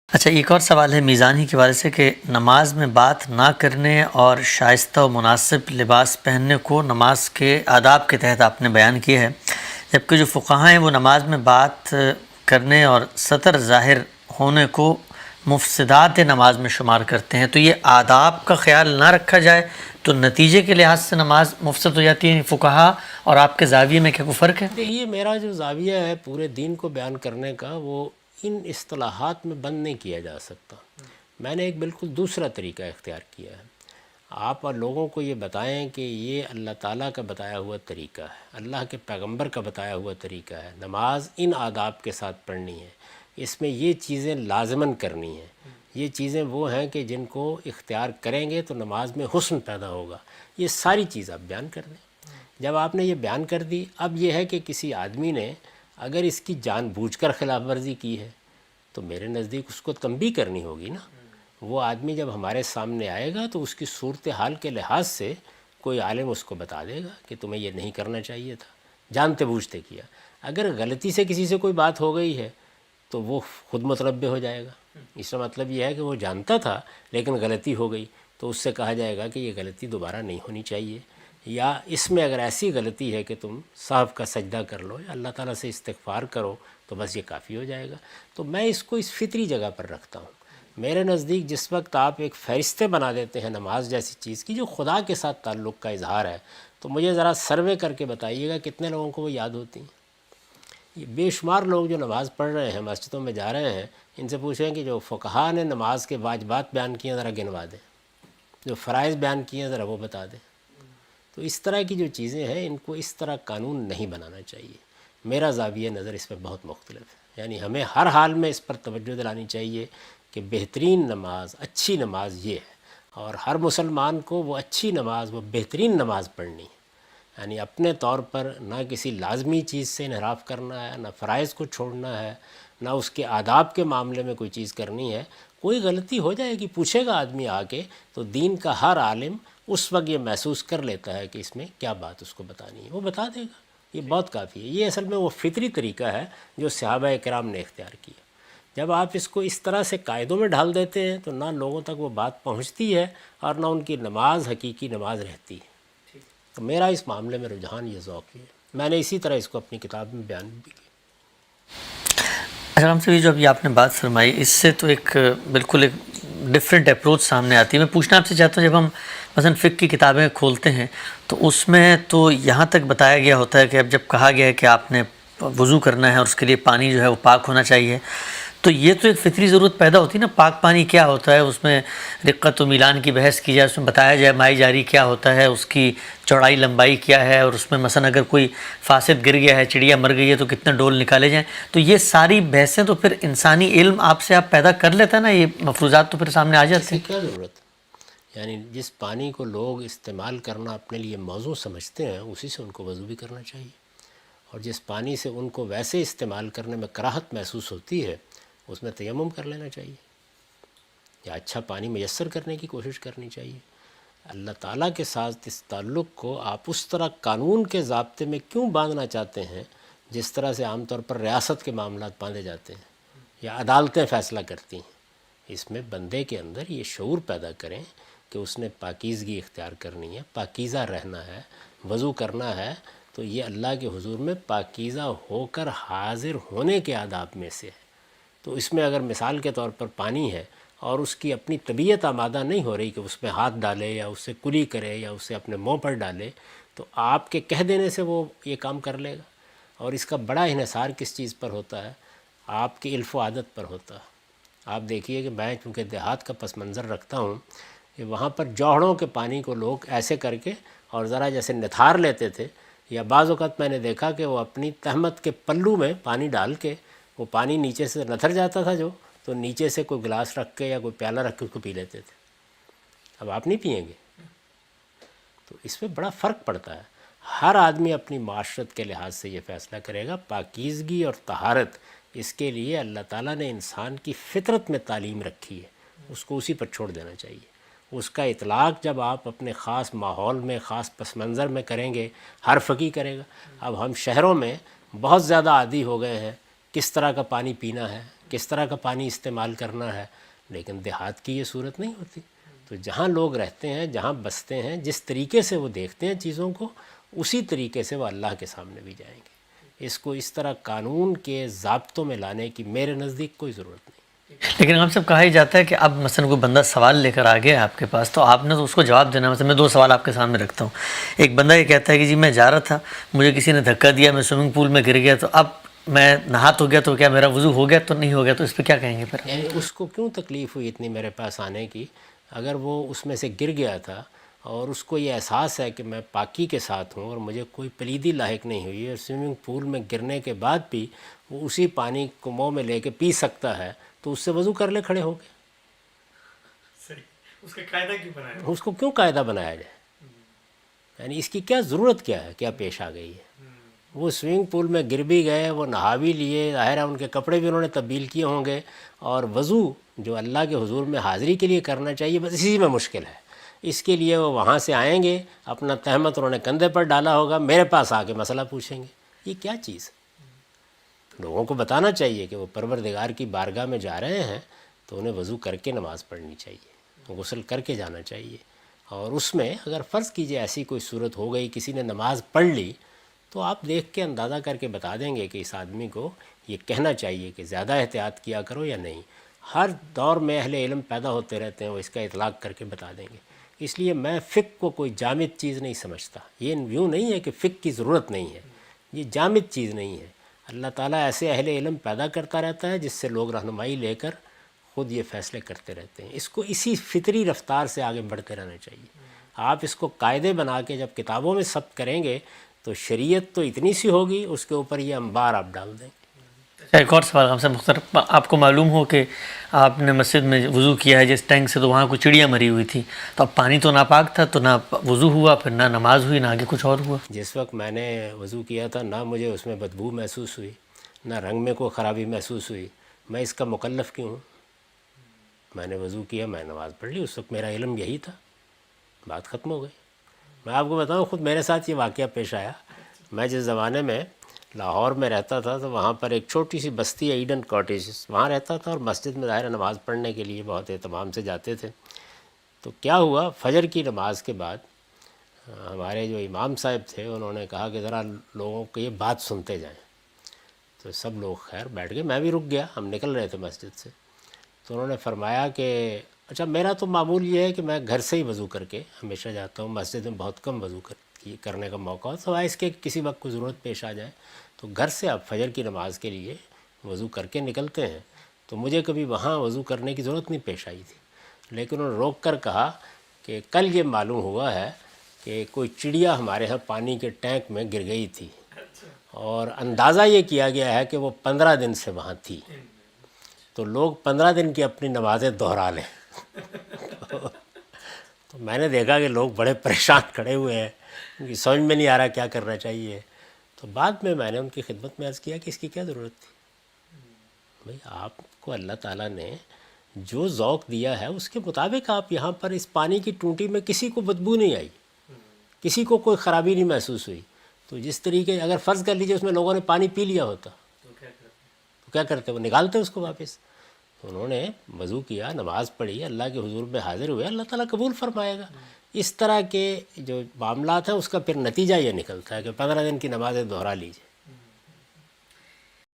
اچھا، ایک اور سوال ہے میزان ہی کے بارے سے کہ نماز میں بات نہ کرنے اور شائستہ و مناسب لباس پہننے کو نماز کے آداب کے تحت آپ نے بیان کیا ہے، جبکہ جو فقہاء ہیں وہ نماز میں بات کرنے اور سطر ظاہر ہونے کو مفسدات نماز میں شمار کرتے ہیں، تو یہ آداب کا خیال نہ رکھا جائے تو نتیجے کے لحاظ سے نماز مفسد ہو جاتی ہے۔ فقہاء اور آپ کے زاویے میں کیا کوئی فرق ہے؟ دیکھیے، میرا جو زاویہ ہے پورے دین کو بیان کرنے کا، وہ ان اصطلاحات میں بند نہیں کیا جا سکتا۔ میں نے ایک بالکل دوسرا طریقہ اختیار کیا ہے۔ آپ اور لوگوں کو یہ بتائیں کہ یہ اللہ تعالیٰ کا بتایا ہوا طریقہ ہے، اللہ کے پیغمبر کا بتایا ہوا طریقہ ہے، نماز ان آداب کے ساتھ پڑھنی ہے، اس میں یہ چیزیں لازماً کرنی ہیں، یہ چیزیں وہ ہیں کہ جن کو اختیار کریں گے تو نماز میں حسن پیدا ہوگا۔ یہ ساری چیز آپ بیان کر دیں۔ جب آپ نے یہ بیان کر دی، اب یہ ہے کہ کسی آدمی نے اگر اس کی جان بوجھ کر خلاف ورزی کی ہے تو میرے نزدیک اس کو تنبیہ کرنی ہوگی نا۔ وہ آدمی جب ہمارے سامنے آئے گا تو اس کی صورتحال کے لحاظ سے کوئی عالم اس کو بتا دے گا کہ تمہیں یہ نہیں کرنا چاہیے تھا، جانتے بوجھتے کیا۔ اگر غلطی سے کسی سے کوئی بات ہو گئی ہے تو وہ خود متنبہ ہو جائے گا۔ اس کا مطلب یہ ہے کہ وہ جانتا تھا لیکن غلطی ہو گئی تو اس سے کہا جائے گا کہ یہ غلطی دوبارہ نہیں ہونی چاہیے، یا اس میں اگر ایسی غلطی ہے کہ تم صاحب کا سجدہ کر لو یا اللہ تعالیٰ سے استغفار کرو تو بس یہ کافی ہو جائے گا۔ تو میں اس کو اس فطری جگہ پر رکھتا ہوں۔ میرے نزدیک جس وقت آپ ایک فہرستیں بنا دیتے ہیں نماز جیسی چیز کی جو خدا کے ساتھ تعلق کا اظہار ہے، تو مجھے ذرا سروے کر کے بتائیے گا کتنے لوگوں کو وہ یاد ہوتی ہیں۔ یہ بے شمار لوگ جو نماز پڑھ رہے ہیں، مسجدوں میں جا رہے ہیں، ان سے پوچھیں کہ جو فقہاء نے نماز کے واجبات بیان کیے ذرا گنوا دیں، جو فرائض بیان کیے ذرا وہ بتا دیں۔ تو اس طرح کی جو چیزیں ہیں ان کو اس طرح قانون نہیں بنانا چاہیے۔ میرا زاویہ نظر اس میں بہت مختلف ہے، یعنی ہمیں ہر حال میں اس پر توجہ دلانی چاہیے کہ بہترین نماز، اچھی نماز یہ ہے، اور ہر مسلمان کو وہ اچھی نماز، وہ بہترین نماز پڑھنی ہے۔ یعنی اپنے طور پر نہ کسی لازمی چیز سے انحراف کرنا ہے، نہ فرائض کو چھوڑنا ہے، نہ اس کے آداب کے معاملے میں کوئی چیز کرنی ہے۔ کوئی غلطی ہو جائے گی، پوچھے گا آدمی آ کے، تو دین کا ہر عالم اس وقت یہ محسوس کر لیتا ہے کہ اس میں کیا بات اس کو بتانی ہے، وہ بتا دے گا۔ یہ بہت کافی ہے۔ یہ اصل میں وہ فطری طریقہ ہے جو صحابہ کرام نے اختیار کیا۔ جب آپ اس کو اس طرح سے قاعدوں میں ڈھال دیتے ہیں تو نہ لوگوں تک وہ بات پہنچتی ہے اور نہ ان کی نماز حقیقی نماز رہتی ہے۔ تو میرا اس معاملے میں رجحان یہ ذوقی ہے۔ میں نے اسی طرح اس کو اپنی کتاب میں بیان بھی کیا۔ اچھا ہم سے بھی جو ابھی آپ نے بات فرمائی، اس سے تو ایک بالکل ایک ڈفرینٹ اپروچ سامنے آتی ہے۔ میں پوچھنا آپ سے چاہتا ہوں، جب ہم مثلا فقہ کی کتابیں کھولتے ہیں تو اس میں تو یہاں تک بتایا گیا ہوتا ہے کہ اب جب کہا گیا ہے کہ آپ نے وضو کرنا ہے اور اس کے لیے پانی جو ہے وہ پاک ہونا چاہیے، تو یہ تو ایک فطری ضرورت پیدا ہوتی ہے نا، پاک پانی کیا ہوتا ہے، اس میں رقت و میلان کی بحث کی جائے، اس میں بتایا جائے مائی جاری کیا ہوتا ہے، اس کی چوڑائی لمبائی کیا ہے، اور اس میں مثلا اگر کوئی فاسد گر گیا ہے، چڑیا مر گئی ہے تو کتنے ڈول نکالے جائیں۔ تو یہ ساری بحثیں تو پھر انسانی علم آپ سے آپ پیدا کر لیتا ہے نا، یہ مفروضات تو پھر سامنے آ جاتے ہیں۔ کیا ضرورت؟ یعنی جس پانی کو لوگ استعمال کرنا اپنے لیے موضوع سمجھتے ہیں اسی سے ان کو وضو بھی کرنا چاہیے، اور جس پانی سے ان کو ویسے استعمال کرنے میں کراہت محسوس ہوتی ہے اس میں تیمم کر لینا چاہیے، یا اچھا پانی میسر کرنے کی کوشش کرنی چاہیے۔ اللہ تعالیٰ کے ساتھ اس تعلق کو آپ اس طرح قانون کے ضابطے میں کیوں باندھنا چاہتے ہیں جس طرح سے عام طور پر ریاست کے معاملات باندھے جاتے ہیں یا عدالتیں فیصلہ کرتی ہیں؟ اس میں بندے کے اندر یہ شعور پیدا کریں کہ اس نے پاکیزگی اختیار کرنی ہے، پاکیزہ رہنا ہے، وضو کرنا ہے تو یہ اللہ کے حضور میں پاکیزہ ہو کر حاضر ہونے کے آداب میں سے ہے۔ تو اس میں اگر مثال کے طور پر پانی ہے اور اس کی اپنی طبیعت آمادہ نہیں ہو رہی کہ اس میں ہاتھ ڈالے یا اس سے کلی کرے یا اسے اپنے منہ پر ڈالے، تو آپ کے کہہ دینے سے وہ یہ کام کر لے گا۔ اور اس کا بڑا انحصار کس چیز پر ہوتا ہے؟ آپ کی علف و عادت پر ہوتا ہے۔ آپ دیکھیے کہ میں چونکہ دیہات کا پس منظر رکھتا ہوں کہ وہاں پر جوہڑوں کے پانی کو لوگ ایسے کر کے اور ذرا جیسے نتھار لیتے تھے، یا بعض اوقات میں نے دیکھا کہ وہ اپنی تہمت کے پلو میں پانی ڈال کے، وہ پانی نیچے سے نتھر جاتا تھا جو، تو نیچے سے کوئی گلاس رکھ کے یا کوئی پیالہ رکھ کے اس کو پی لیتے تھے۔ اب آپ نہیں پئیں گے، تو اس میں بڑا فرق پڑتا ہے۔ ہر آدمی اپنی معاشرت کے لحاظ سے یہ فیصلہ کرے گا۔ پاکیزگی اور طہارت، اس کے لیے اللہ تعالیٰ نے انسان کی فطرت میں تعلیم رکھی ہے، اس کو اسی پر چھوڑ دینا چاہیے۔ اس کا اطلاق جب آپ اپنے خاص ماحول میں، خاص پس منظر میں کریں گے، ہر فقی کرے گا۔ اب ہم شہروں میں بہت زیادہ عادی ہو گئے ہیں کس طرح کا پانی پینا ہے، کس طرح کا پانی استعمال کرنا ہے، لیکن دیہات کی یہ صورت نہیں ہوتی. تو جہاں لوگ رہتے ہیں، جہاں بستے ہیں، جس طریقے سے وہ دیکھتے ہیں چیزوں کو، اسی طریقے سے وہ اللہ کے سامنے بھی جائیں گے. اس کو اس طرح قانون کے ضابطوں میں لانے کی میرے نزدیک کوئی ضرورت نہیں. لیکن ہم سب کہا ہی جاتا ہے کہ اب مثلا کوئی بندہ سوال لے کر آ گیا آپ کے پاس، تو آپ نے تو اس کو جواب دینا. مثلا میں 2 سوال آپ کے سامنے رکھتا ہوں. ایک بندہ یہ کہتا ہے کہ جی میں جا رہا تھا، مجھے کسی نے دھکا دیا، میں سوئمنگ پول میں گر گیا، تو اب میں نہا تو گیا، تو کیا میرا وضو ہو گیا تو نہیں ہو گیا؟ تو اس پہ کیا کہیں گے پھر؟ یعنی اس کو کیوں تکلیف ہوئی اتنی میرے پاس آنے کی؟ اگر وہ اس میں سے گر گیا تھا اور اس کو یہ احساس ہے کہ میں پاکی کے ساتھ ہوں اور مجھے کوئی پلیدی لاحق نہیں ہوئی، اور سوئمنگ پول میں گرنے کے بعد بھی وہ اسی پانی کو منہ میں لے کے پی سکتا ہے، تو اس سے وضو کر لے کھڑے ہو کے. اس کا قاعدہ کیوں بنایا؟ اس کو کیوں قاعدہ بنایا جائے؟ یعنی اس کی کیا ضرورت کیا ہے، کیا پیش آ گئی ہے؟ وہ سوئمنگ پول میں گر بھی گئے، وہ نہا بھی لیے، ظاہر ہے ان کے کپڑے بھی انہوں نے تبدیل کیے ہوں گے، اور وضو جو اللہ کے حضور میں حاضری کے لیے کرنا چاہیے بس اسی میں مشکل ہے. اس کے لیے وہ وہاں سے آئیں گے، اپنا تہمت انہوں نے کندھے پر ڈالا ہوگا، میرے پاس آ کے مسئلہ پوچھیں گے. یہ کیا چیز ہے؟ لوگوں کو بتانا چاہیے کہ وہ پروردگار کی بارگاہ میں جا رہے ہیں تو انہیں وضو کر کے نماز پڑھنی چاہیے، غسل کر کے جانا چاہیے. اور اس میں اگر فرض کیجئے ایسی کوئی صورت ہو گئی، کسی نے نماز پڑھ لی، تو آپ دیکھ کے اندازہ کر کے بتا دیں گے کہ اس آدمی کو یہ کہنا چاہیے کہ زیادہ احتیاط کیا کرو یا نہیں. ہر دور میں اہل علم پیدا ہوتے رہتے ہیں، وہ اس کا اطلاق کر کے بتا دیں گے. اس لیے میں فقہ کو کوئی جامد چیز نہیں سمجھتا. یہ یوں نہیں ہے کہ فقہ کی ضرورت نہیں ہے، یہ جامد چیز نہیں ہے. اللہ تعالیٰ ایسے اہل علم پیدا کرتا رہتا ہے جس سے لوگ رہنمائی لے کر خود یہ فیصلے کرتے رہتے ہیں. اس کو اسی فطری رفتار سے آگے بڑھتے رہنا چاہیے. آپ اس کو قاعدے بنا کے جب کتابوں میں ثبت کریں گے تو شریعت تو اتنی سی ہوگی، اس کے اوپر یہ انبار آپ ڈال دیں گے. ایک اور سوال ہم سے مختلف، آپ کو معلوم ہو کہ آپ نے مسجد میں وضو کیا ہے جس ٹینک سے، تو وہاں کوئی چڑیا مری ہوئی تھی، تو اب پانی تو ناپاک تھا، تو نہ وضو ہوا، پھر نہ نماز ہوئی، نہ آگے کچھ اور ہوا. جس وقت میں نے وضو کیا تھا نہ مجھے اس میں بدبو محسوس ہوئی، نہ رنگ میں کوئی خرابی محسوس ہوئی. میں اس کا مکلف کیوں ہوں؟ میں نے وضو کیا، میں نماز پڑھ لی، اس وقت میرا علم یہی تھا، بات ختم ہو گئی. میں آپ کو بتاؤں خود میرے ساتھ یہ واقعہ پیش آیا. میں جس زمانے میں لاہور میں رہتا تھا تو وہاں پر ایک چھوٹی سی بستی ہے ایڈن کاٹیج، وہاں رہتا تھا، اور مسجد میں ظاہر نماز پڑھنے کے لیے بہت اہتمام سے جاتے تھے. تو کیا ہوا، فجر کی نماز کے بعد ہمارے جو امام صاحب تھے انہوں نے کہا کہ ذرا لوگوں کو یہ بات سنتے جائیں. تو سب لوگ خیر بیٹھ گئے، میں بھی رک گیا، ہم نکل رہے تھے مسجد سے. تو انہوں نے فرمایا کہ اچھا میرا تو معمول یہ ہے کہ میں گھر سے ہی وضو کر کے ہمیشہ جاتا ہوں، مسجد میں بہت کم وضو کرنے کا موقع ہو، سوائے اس کے کسی وقت کو ضرورت پیش آ جائے تو گھر سے آپ فجر کی نماز کے لیے وضو کر کے نکلتے ہیں. تو مجھے کبھی وہاں وضو کرنے کی ضرورت نہیں پیش آئی تھی. لیکن انہوں نے روک کر کہا کہ کل یہ معلوم ہوا ہے کہ کوئی چڑیا ہمارے ہاں پانی کے ٹینک میں گر گئی تھی، اور اندازہ یہ کیا گیا ہے کہ وہ 15 دن سے وہاں تھی، تو لوگ 15 دن کی اپنی نمازیں دہرا لیں. تو میں نے دیکھا کہ لوگ بڑے پریشان کھڑے ہوئے ہیں، ان کی سمجھ میں نہیں آ رہا کیا کرنا چاہیے. تو بعد میں نے ان کی خدمت میں عرض کیا کہ اس کی کیا ضرورت تھی؟ بھئی آپ کو اللہ تعالیٰ نے جو ذوق دیا ہے اس کے مطابق آپ یہاں پر اس پانی کی ٹونٹی میں کسی کو بدبو نہیں آئی، کسی کو کوئی خرابی نہیں محسوس ہوئی. تو جس طریقے اگر فرض کر لیجیے اس میں لوگوں نے پانی پی لیا ہوتا تو کیا کرتے؟ وہ نکالتے اس کو واپس. تو انہوں نے وضو کیا، نماز پڑھی، اللہ کے حضور میں حاضر ہوئے، اللہ تعالیٰ قبول فرمائے گا. اس طرح کے جو معاملات ہیں اس کا پھر نتیجہ یہ نکلتا ہے کہ 15 دن کی نمازیں دہرا لیجیے.